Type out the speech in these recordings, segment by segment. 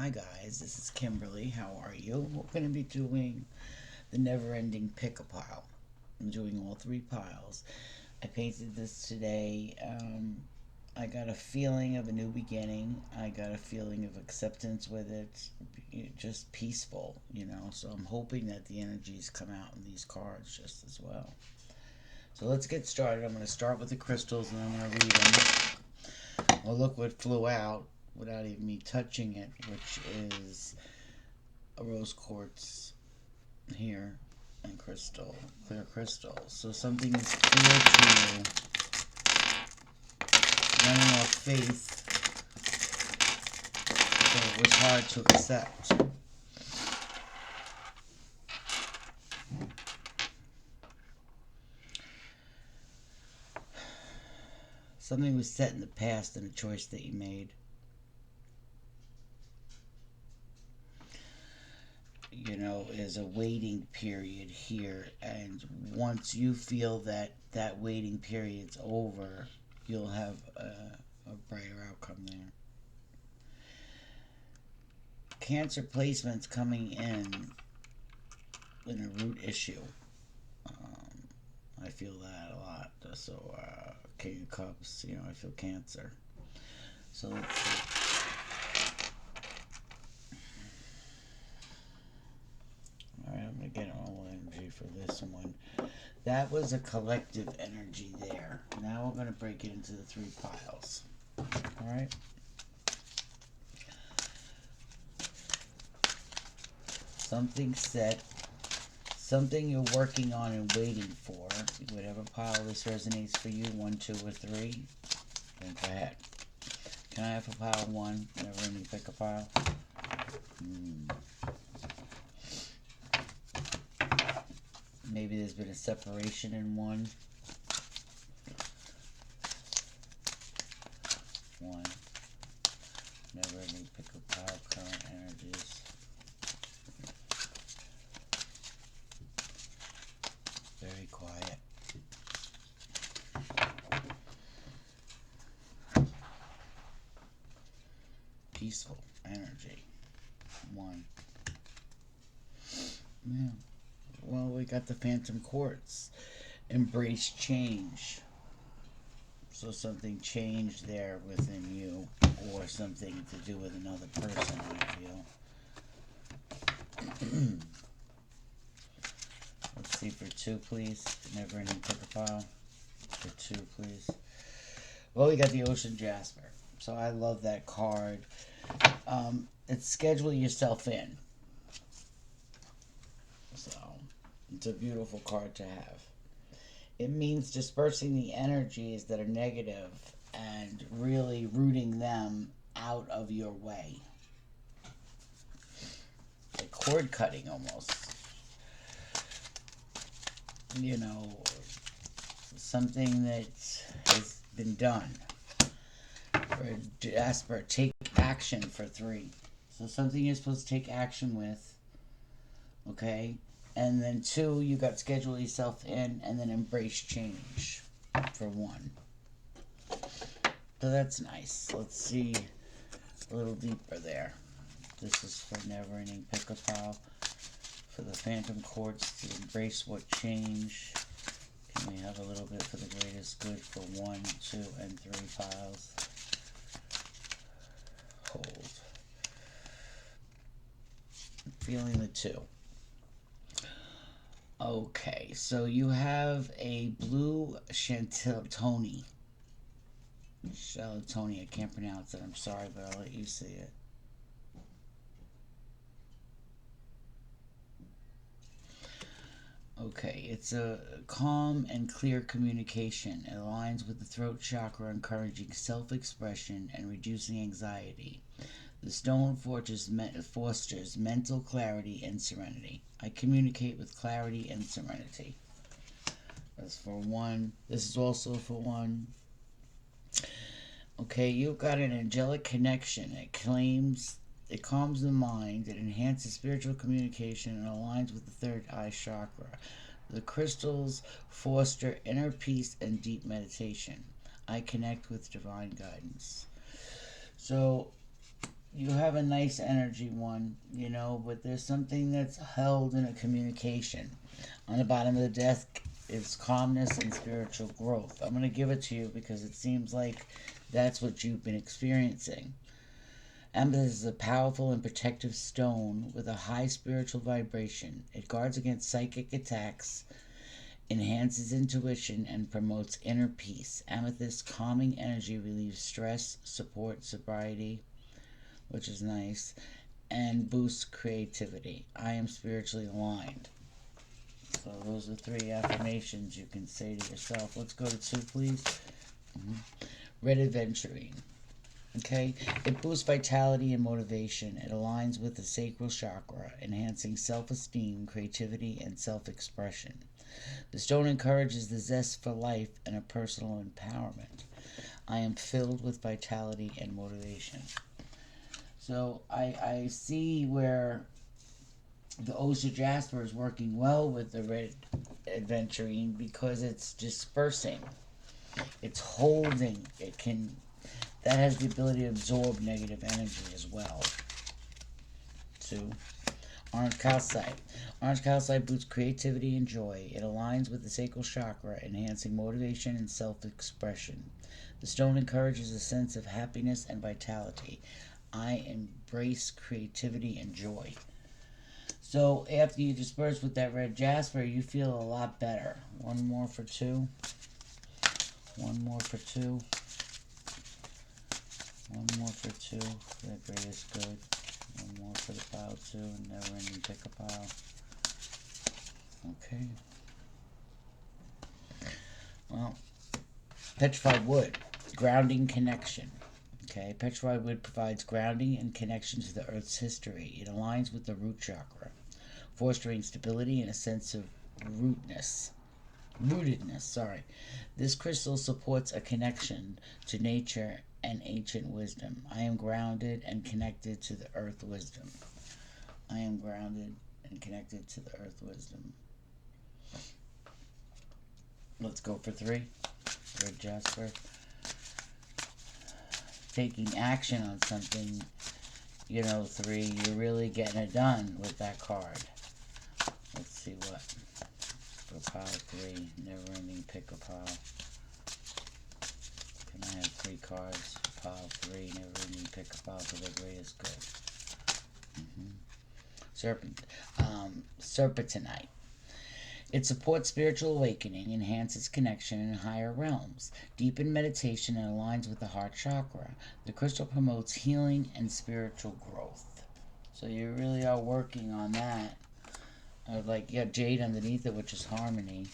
Hi guys, this is Kimberly. How are you? We're going to be doing the never-ending pick-a-pile. I'm doing all three piles. I painted this today. I got a feeling of a new beginning. I got a feeling of acceptance with it. Just peaceful, So I'm hoping that the energies come out in these cards just as well. So let's get started. I'm going to start with the crystals and I'm going to read them. Well, look what flew out without even me touching it, which is a rose quartz here and crystal, clear crystal. So something is clear to you, running off faith, so it was hard to accept. Something was set in the past in a choice that you made. Is a waiting period here, and once you feel that that waiting period's over, you'll have a brighter outcome there. Cancer placements coming in a root issue. I feel that a lot. So, King of Cups, I feel Cancer. So let's see. Alright, I'm going to get all energy for this one. That was a collective energy there. Now we're going to break it into the three piles. Alright? Something set. Something you're working on and waiting for. Whatever pile this resonates for you, 1, 2, or 3, then go ahead. Can I have a pile 1? Never any pick a pile. Maybe there's been a separation in one. 1. Never any pick a pile. Current energies. Very quiet. Peaceful energy. 1. Yeah. Well, we got the Phantom Quartz. Embrace change. So something changed there within you, or something to do with another person, I feel. Let's see for 2, please. Never ending pick a pile. For 2, please. Well, we got the Ocean Jasper. So I love that card. It's schedule yourself in. So it's a beautiful card to have. It means dispersing the energies that are negative and really rooting them out of your way. Like cord cutting almost. Something that has been done. For Jasper, take action for 3. So something you're supposed to take action with. Okay? And then 2, you got schedule yourself in, and then embrace change for 1. So that's nice. Let's see a little deeper there. This is for never ending pick a pile. For the Phantom Quartz, to embrace what change. Can we have a little bit for the greatest good for 1, 2, and 3 piles? Hold. I'm feeling the 2. Okay, so you have a blue Chantilly. Charlatoni, I can't pronounce it. I'm sorry, but I'll let you see it. Okay, it's a calm and clear communication. It aligns with the throat chakra, encouraging self-expression and reducing anxiety. The stone fosters mental clarity and serenity. I communicate with clarity and serenity. That's for 1. This is also for 1. Okay, you've got an angelic connection. It calms the mind, it enhances spiritual communication, and aligns with the third eye chakra. The crystals foster inner peace and deep meditation. I connect with divine guidance. So, you have a nice energy one, you know, but there's something that's held in a communication. On the bottom of the desk is calmness and spiritual growth. I'm going to give it to you because it seems like that's what you've been experiencing. Amethyst is a powerful and protective stone with a high spiritual vibration. It guards against psychic attacks, enhances intuition, and promotes inner peace. Amethyst's calming energy relieves stress, supports sobriety, which is nice, and boosts creativity. I am spiritually aligned. So those are 3 affirmations you can say to yourself. Let's go to 2, please. Red Aventurine. Okay, it boosts vitality and motivation. It aligns with the sacral chakra, enhancing self-esteem, creativity, and self-expression. The stone encourages the zest for life and a personal empowerment. I am filled with vitality and motivation. So I see where the Osha Jasper is working well with the Red Aventurine because it's dispersing. It's holding. That has the ability to absorb negative energy as well. 2. Orange Calcite. Orange Calcite boosts creativity and joy. It aligns with the sacral chakra, enhancing motivation and self-expression. The stone encourages a sense of happiness and vitality. I embrace creativity and joy. So after you disperse with that red jasper, you feel a lot better. One more for 2. One more for 2. One more for 2. The greatest good. One more for the pile 2. And never ending pick a pile. Okay. Well, petrified wood. Grounding connection. Okay, petrified wood provides grounding and connection to the earth's history. It aligns with the root chakra, fostering stability and a sense of rootedness. This crystal supports a connection to nature and ancient wisdom. I am grounded and connected to the earth wisdom. I am grounded and connected to the earth wisdom. Let's go for 3. Red jasper. Taking action on something, 3, you're really getting it done with that card. Let's see what. For pile 3, never ending pick a pile. Can I have 3 cards? Pile 3, never ending pick a pile for the greatest good. Serpentinite. It supports spiritual awakening, enhances connection in higher realms, deepen meditation, and aligns with the heart chakra. The crystal promotes healing and spiritual growth. So you really are working on that. You got jade underneath it, which is harmony.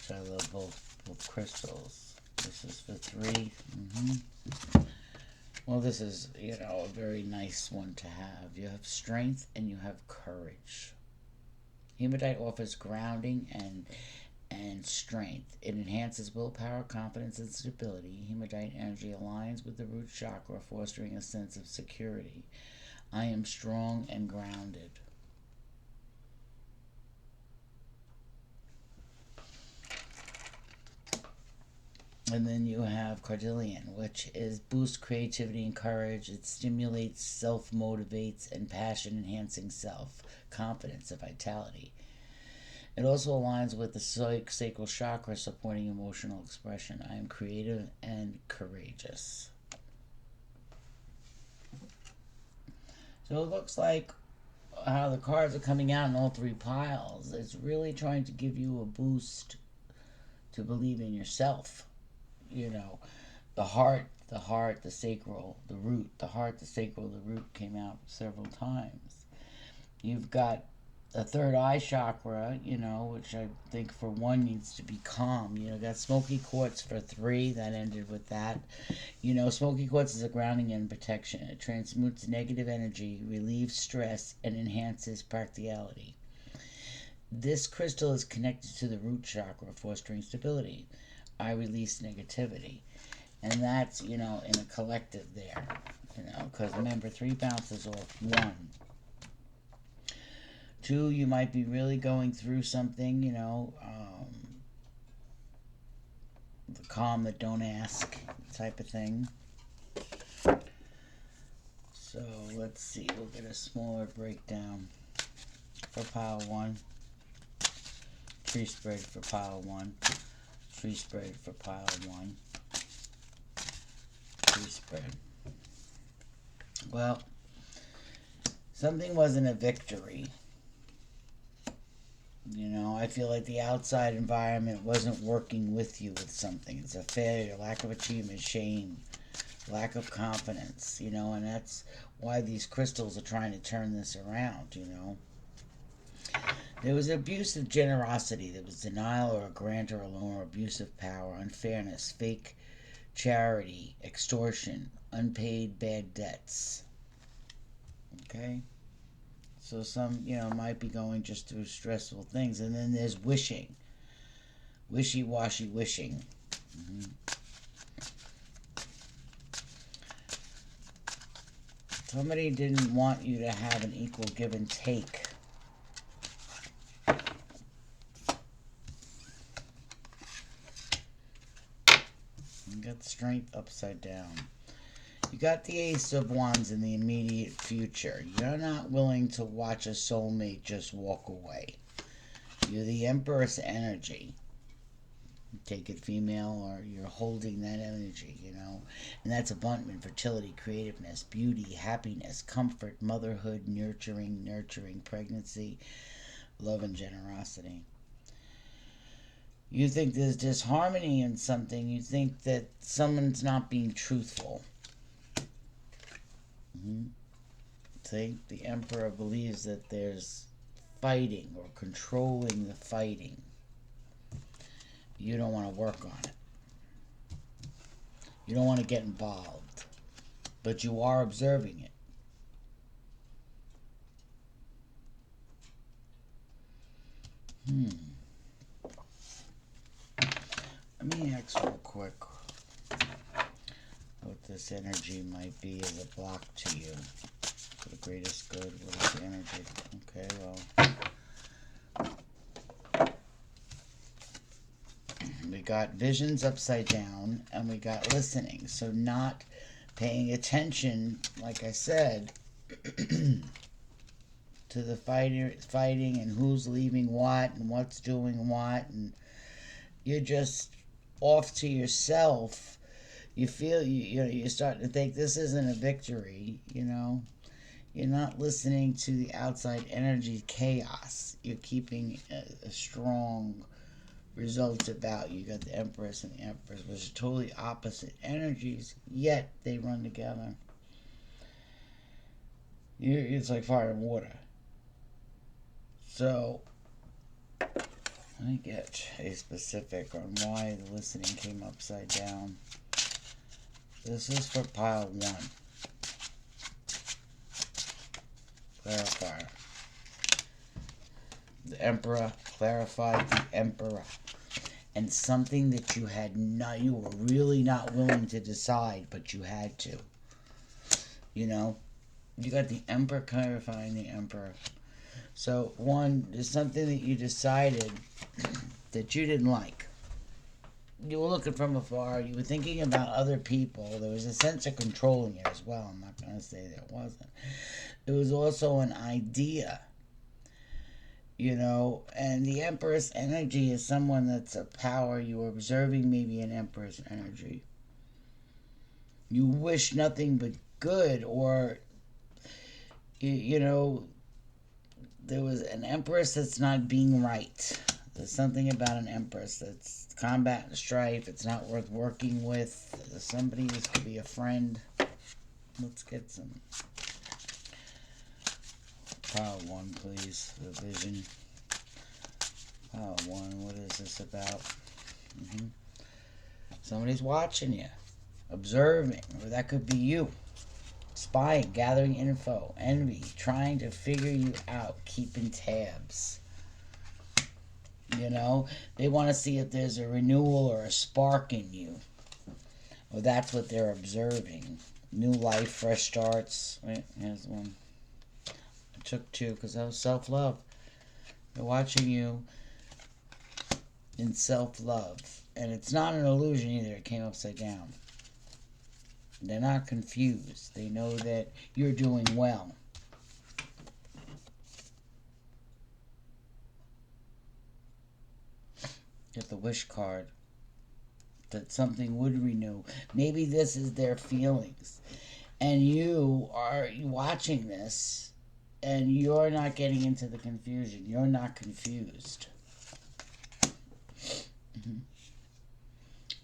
So I love both crystals. This is for 3. Well, this is, a very nice one to have. You have strength and you have courage. Hematite offers grounding and strength. It enhances willpower, confidence, and stability. Hematite energy aligns with the root chakra, fostering a sense of security. I am strong and grounded. And then you have Carnelian, which is boosts creativity and courage. It stimulates, self-motivates, and passion-enhancing self-confidence and vitality. It also aligns with the sacral chakra, supporting emotional expression. I am creative and courageous. So it looks like how the cards are coming out in all 3 piles. It's really trying to give you a boost to believe in yourself. The heart, the sacral, the root. The heart, the sacral, the root came out several times. You've got the third eye chakra, which I think for 1 needs to be calm. Got smoky quartz for 3. That ended with that. Smoky quartz is a grounding and protection. It transmutes negative energy, relieves stress, and enhances practicality. This crystal is connected to the root chakra, fostering stability. I release negativity. And that's, in a collective there. Because remember, 3 bounces off 1. 2, you might be really going through something, the calm that don't ask type of thing. let's see. We'll get a smaller breakdown for pile 1. Tree spread for pile 1. Tree spread for pile 1. Tree spread. Well, something wasn't a victory. You know, I feel like the outside environment wasn't working with you with something. It's a failure, lack of achievement, shame, lack of confidence, you know, and that's why these crystals are trying to turn this around, you know. There was abuse of generosity. There was denial or a grant or a loan or abuse of power, unfairness, fake charity, extortion, unpaid bad debts. Okay? So some, you know, might be going just through stressful things. And then there's wishing. Wishy-washy wishing. Somebody didn't want you to have an equal give and take. You got strength upside down. You got the Ace of Wands in the immediate future. You're not willing to watch a soulmate just walk away. You're the Empress energy. Take it female, or you're holding that energy, you know. And that's abundance, fertility, creativeness, beauty, happiness, comfort, motherhood, nurturing, pregnancy, love, and generosity. You think there's disharmony in something. You think that someone's not being truthful. See, the Emperor believes that there's fighting or controlling the fighting. You don't want to work on it. You don't want to get involved. But you are observing it. Let me ask real quick what this energy might be as a block to you. For the greatest good, what is the energy? Okay, well, we got visions upside down, and we got listening. So not paying attention, like I said, to the fighting and who's leaving what and what's doing what, and you're just off to yourself. You feel you're starting to think this isn't a victory, you know. You're not listening to the outside energy chaos. You're keeping a strong results about you. You got the Empress and the Empress, which are totally opposite energies, yet they run together. It's like fire and water. So, let me get a specific on why the listening came upside down. This is for pile 1. Clarifier. The Emperor clarified the Emperor. And something that you were really not willing to decide, but you had to. You know? You got the Emperor clarifying the Emperor. So, one, there's something that you decided that you didn't like. You were looking from afar. You were thinking about other people. There was a sense of controlling it as well. I'm not going to say there wasn't. It was also an idea. You know, and the Empress energy is someone that's a power. You were observing maybe an Empress energy. You wish nothing but good, or, you know, there was an Empress that's not being right. There's something about an Empress that's combat and strife. It's not worth working with. Somebody, this could be a friend. Let's get some. Pile 1, please. The vision. Pile 1, what is this about? Somebody's watching you. Observing. Or that could be you. Spying, gathering info, envy, trying to figure you out, keeping tabs. You know, they want to see if there's a renewal or a spark in you. Well, that's what they're observing. New life, fresh starts. Wait, here's one. I took 2 because that was self-love. They're watching you in self-love. And it's not an illusion either. It came upside down. They're not confused. They know that you're doing well. Get the wish card. That something would renew. Maybe this is their feelings. And you are watching this and you're not getting into the confusion. You're not confused.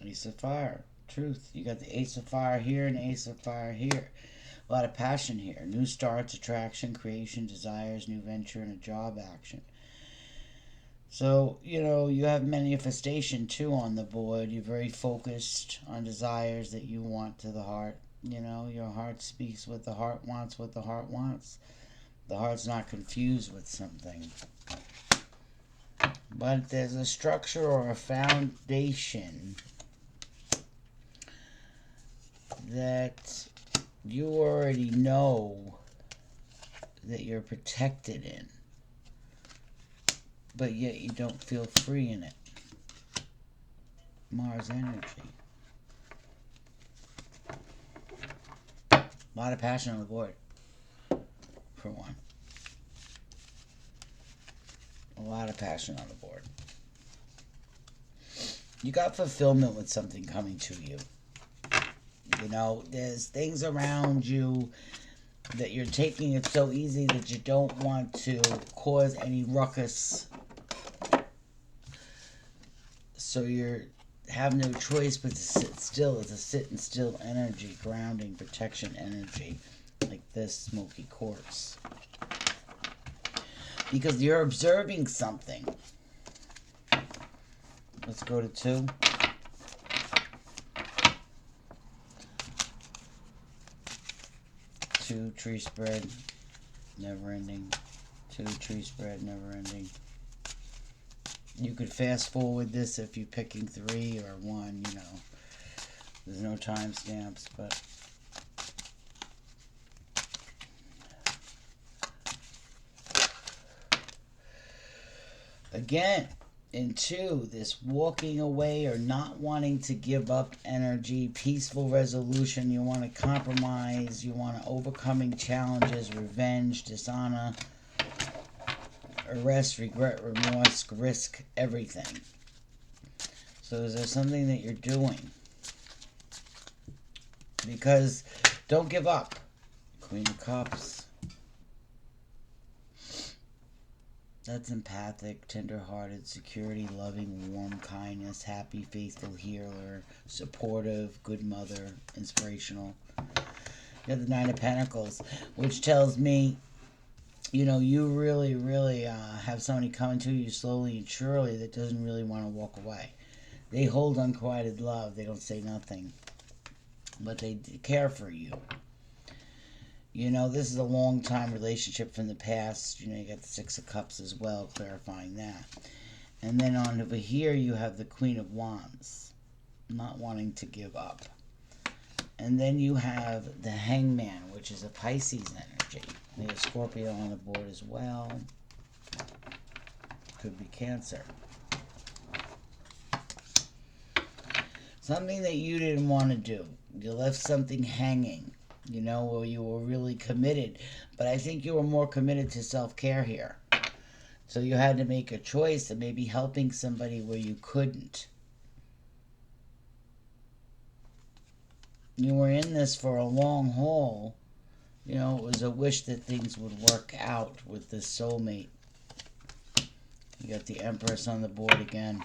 Ace of Fire. Truth. You got the Ace of Fire here and Ace of Fire here. A lot of passion here. New starts, attraction, creation, desires, new venture, and a job action. So, you have manifestation too on the board. You're very focused on desires that you want to the heart. Your heart speaks what the heart wants, what the heart wants. The heart's not confused with something. But there's a structure or a foundation that you already know that you're protected in, but yet you don't feel free in it. Mars energy. A lot of passion on the board, for one. A lot of passion on the board. You got fulfillment with something coming to you. There's things around you that you're taking it so easy that you don't want to cause any ruckus. So you have no choice but to sit still. It's a sitting still energy, grounding, protection energy, like this smoky quartz. Because you're observing something. Let's go to 2. 2 tree spread, never ending. 2 tree spread, never ending. You could fast forward this if you're picking 3 or 1, There's no time stamps, but again, in 2, this walking away or not wanting to give up energy, peaceful resolution. You want to compromise. You want to overcoming challenges, revenge, dishonor, arrest, regret, remorse, risk, everything. So is there something that you're doing? Because don't give up. Queen of Cups. That's empathic, tender-hearted, security, loving, warm, kindness, happy, faithful, healer, supportive, good mother, inspirational. You have the 9 of Pentacles, which tells me, you really, really have somebody coming to you slowly and surely that doesn't really want to walk away. They hold unquieted love. They don't say nothing. But they care for you. This is a long-time relationship from the past. You got the 6 of Cups as well, clarifying that. And then on over here, you have the Queen of Wands, not wanting to give up. And then you have the Hangman, which is a Pisces energy. You have Scorpio on the board as well. Could be Cancer. Something that you didn't want to do. You left something hanging. Where you were really committed. But I think you were more committed to self-care here. So you had to make a choice of maybe helping somebody where you couldn't. You were in this for a long haul. It was a wish that things would work out with this soulmate. You got the Empress on the board again.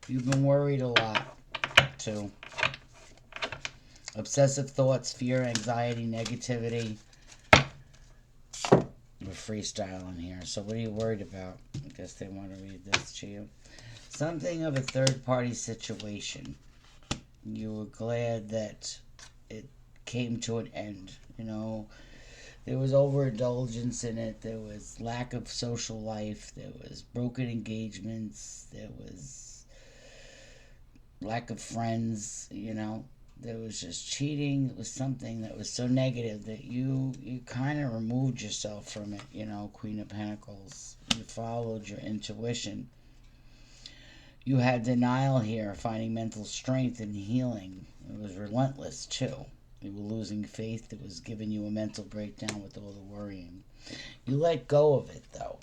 You've been worried a lot. Too. Obsessive thoughts, fear, anxiety, negativity. We're freestyling here. So what are you worried about? I guess they want to read this to you. Something of a third-party situation. You were glad that it came to an end. There was overindulgence in it. There was lack of social life. There was broken engagements. There was lack of friends, there was just cheating. It was something that was so negative that you kind of removed yourself from it, Queen of Pentacles. You followed your intuition. You had denial here, finding mental strength and healing. It was relentless, too. You were losing faith. It was giving you a mental breakdown with all the worrying. You let go of it, though.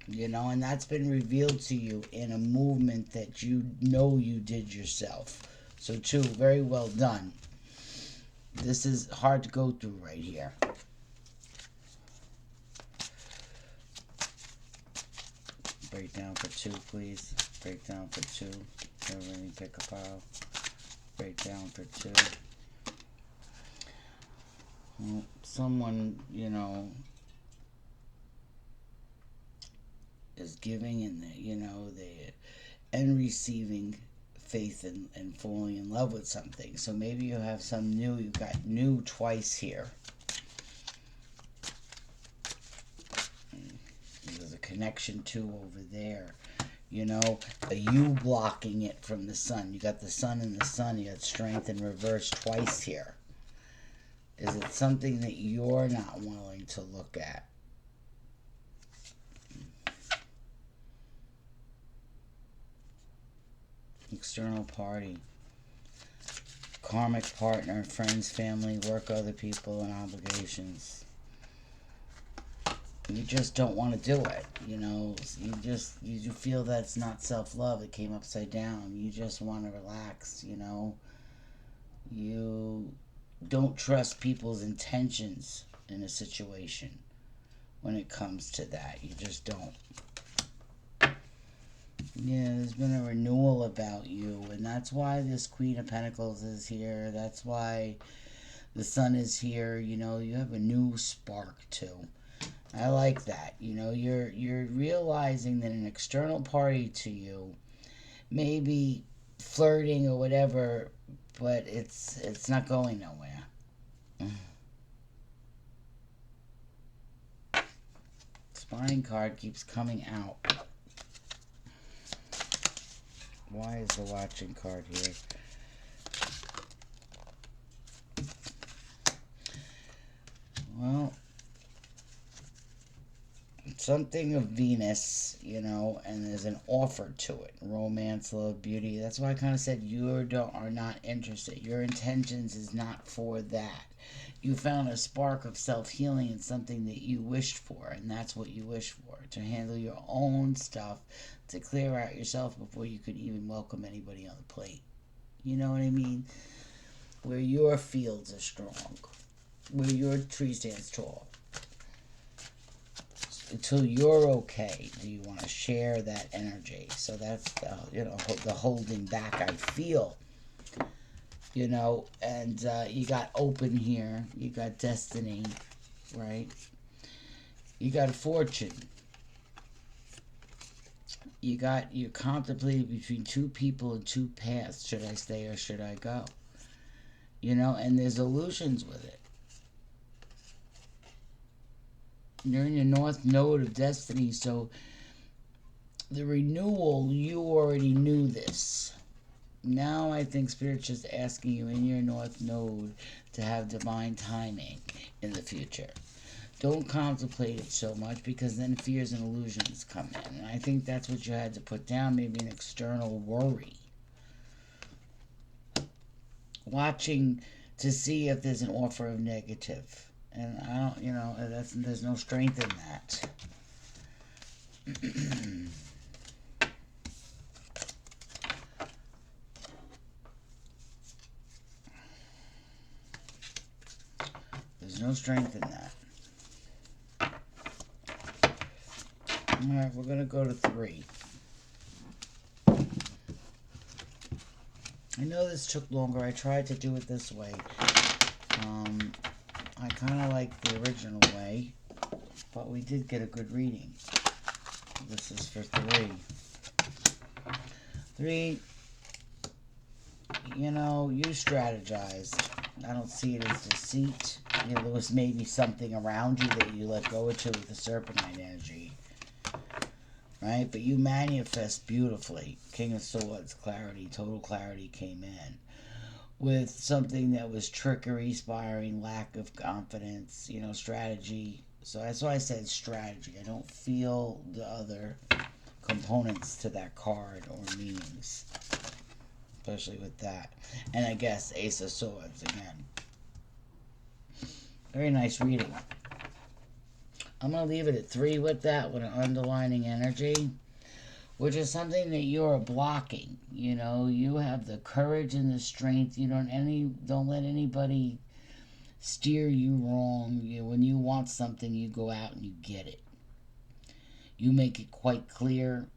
And that's been revealed to you in a movement that you know you did yourself. So, too, very well done. This is hard to go through right here. Breakdown for 2, please. Breakdown for 2. Everybody pick a pile. Breakdown for 2. Well, someone, is giving and receiving faith and falling in love with something. So maybe you have some new, you've got new twice here. There's a connection too over there. A you blocking it from the sun. You got the sun and the sun. You got strength in reverse twice here. Is it something that you're not willing to look at? External party. Karmic partner, friends, family, work, other people, and obligations. You just don't want to do it. You feel that's not self-love. It came upside down. You just want to relax. You don't trust people's intentions in a situation when it comes to that. You just don't. Yeah, there's been a renewal about you, and that's why this Queen of Pentacles is here. That's why the Sun is here. You have a new spark too. I like that. You're realizing that an external party to you may be flirting or whatever, but it's not going nowhere. Spine card keeps coming out. Why is the watching card here? Well, something of Venus, and there's an offer to it. Romance, love, beauty. That's why I kind of said you are not interested. Your intentions is not for that. You found a spark of self-healing and something that you wished for, and that's what you wish for. To handle your own stuff, to clear out yourself before you could even welcome anybody on the plate. You know what I mean? Where your fields are strong. Where your tree stands tall. Until you're okay, do you want to share that energy? So that's the holding back I feel. And you got open here. You got destiny, right? You got fortune. You're contemplating between two people and two paths. Should I stay or should I go? And there's illusions with it. You're in your north node of destiny, so the renewal, you already knew this. Now I think Spirit's just asking you in your north node to have divine timing in the future. Don't contemplate it so much, because then fears and illusions come in. And I think that's what you had to put down, maybe an external worry. Watching to see if there's an offer of negative. And I don't, there's no strength in that. There's no strength in that. Alright, we're going to go to 3. I know this took longer. I tried to do it this way. I kind of like the original way, but we did get a good reading. This is for 3. 3, you strategized. I don't see it as deceit. There was maybe something around you that you let go of to with the Serpentine energy. Right? But you manifest beautifully. King of Swords, clarity, total clarity came in. With something that was trickery, sparring, lack of confidence, strategy. So that's why I said strategy. I don't feel the other. components to that card or meanings, especially with that. And I guess Ace of Swords again. Very nice reading. I'm going to leave it at 3 with that, with an underlining energy, which is something that you're blocking. You know, you have the courage and the strength. You don't let anybody steer you wrong. When you want something, you go out and you get it. You make it quite clear.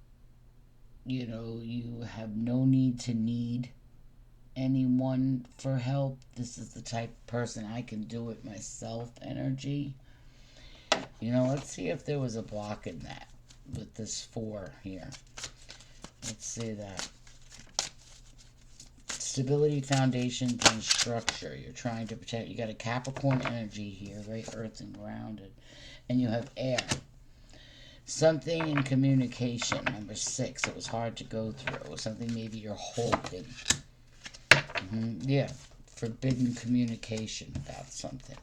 You know, you have no need to need anyone for help. This is the type of person I can do it myself energy. You know, let's see if there was a block in that with this 4 here. Let's see that. Stability, foundation, and structure. You're trying to protect. You got a Capricorn energy here, very earth and grounded. And you have air. Something in communication, number 6. It was hard to go through. It was something maybe you're holding. Yeah, forbidden communication about something.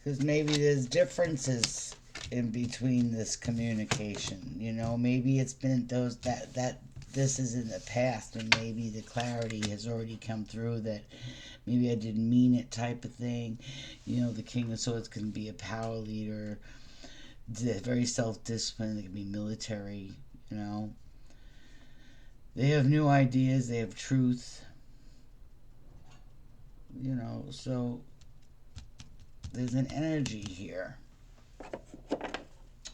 Because maybe there's differences in between this communication. You know, maybe it's been that this is in the past, and maybe the clarity has already come through that maybe I didn't mean it type of thing. You know, the King of Swords can be a power leader, very self-disciplined. They can be military, you know. They have new ideas. They have truth. You know, so there's an energy here.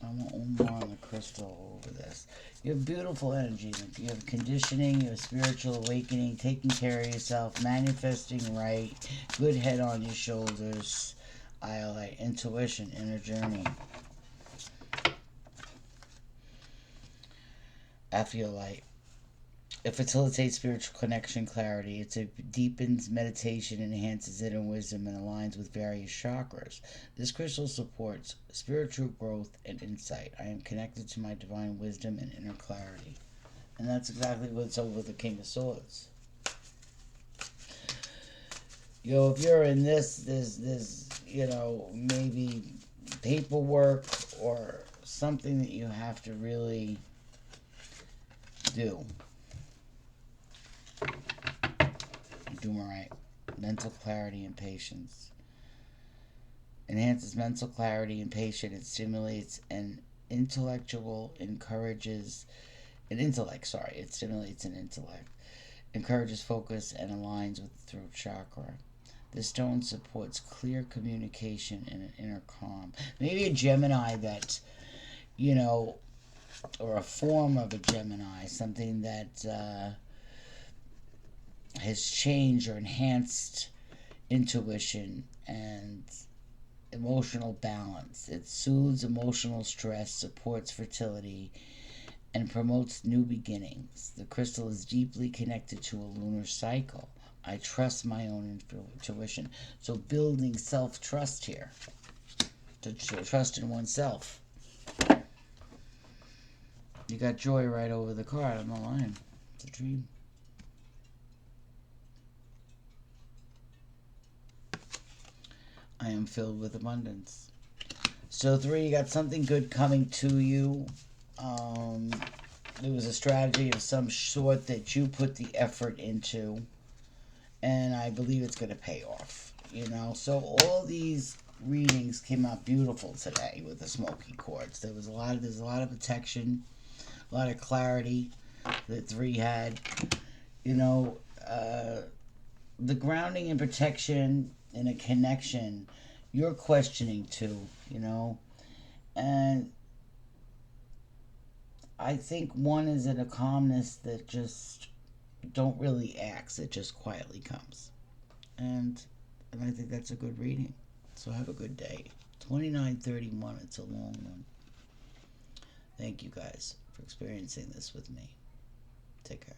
I want one more on the crystal over this. You have beautiful energy. You have conditioning, you have spiritual awakening, taking care of yourself, manifesting right, good head on your shoulders, ILA, intuition, inner journey. Aphiolite. It facilitates spiritual connection, clarity. It deepens meditation, enhances inner wisdom, and aligns with various chakras. This crystal supports spiritual growth and insight. I am connected to my divine wisdom and inner clarity. And that's exactly what's over the King of Swords. You know, if you're in this, there's, you know, maybe paperwork or something that you have to really do. Dumarite. Mental clarity and patience. Enhances mental clarity and patience. It stimulates an intellectual, encourages an intellect, sorry. It stimulates an intellect. Encourages focus and aligns with the throat chakra. This stone supports clear communication and an inner calm. Maybe a Gemini that, you know, or a form of a Gemini, something that has changed or enhanced intuition and emotional balance. It soothes emotional stress, supports fertility, and promotes new beginnings. The crystal is deeply connected to a lunar cycle. I trust my own intuition. So building self-trust here. To trust in oneself. You got joy right over the card. I'm not lying. It's a dream. I am filled with abundance. So 3, you got something good coming to you. There was a strategy of some sort that you put the effort into, and I believe it's going to pay off. You know, so all these readings came out beautiful today with the smoky quartz. There's a lot of protection, a lot of clarity that 3 had. You know, the grounding and protection and a connection, you're questioning too, you know. And I think 1 is in a calmness that just don't really act. It just quietly comes. And I think that's a good reading. So have a good day. 2931, it's a long one. Thank you guys for experiencing this with me. Take care.